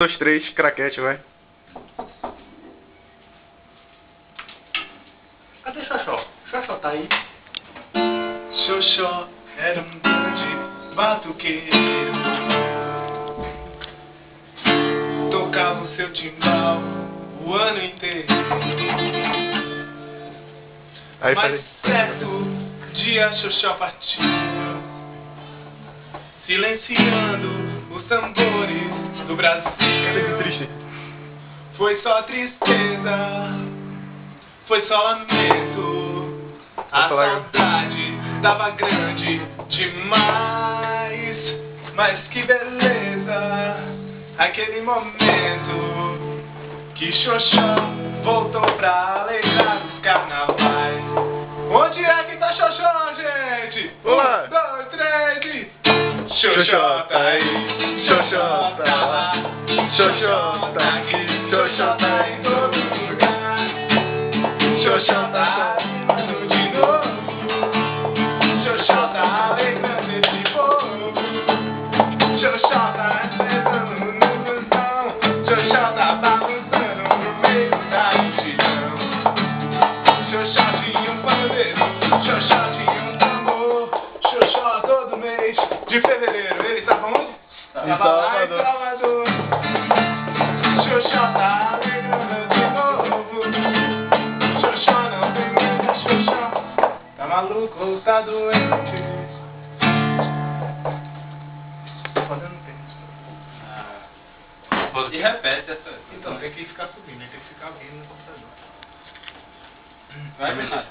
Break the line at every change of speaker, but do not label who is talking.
2, 3, craquete, vai.
Cadê Xoxó? Xoxó tá aí?
Xoxó era um grande batuqueiro, tocava o seu timbal o ano inteiro.
Aí,
Mas
peraí.
certo dia Xoxó partiu, silenciando os tambores do Brasil.
Que triste.
Foi só tristeza, foi só lamento. A saudade tava grande demais. Mas que beleza, aquele momento que Xoxó voltou pra alegrar os carnavais. Onde é que tá Xoxó, gente?
Olá!
1, 2, 3 e... Xoxó tá aí, Xoxó tá lá, Xoxó tá aqui, Xoxó tá em todo lugar. Xoxó tá animando de novo, Xoxó tá alegrando esse povo, Xoxó tá aceitando no busão, Xoxó tá balançando no meio da multidão. Xoxó tinha um pandeiro, Xoxó tinha um tambor, Xoxó todo mês de fevereiro, ele estava onde? Estava lá em Salvador. Xoxó tá alegrando de novo, Xoxó não tem medo, Xoxó tá maluco ou tá doente? Tô fazendo tempo.
E repete essa.
Então, tem que ficar subindo, tem que ficar ouvindo no computador.
Vai, Renato.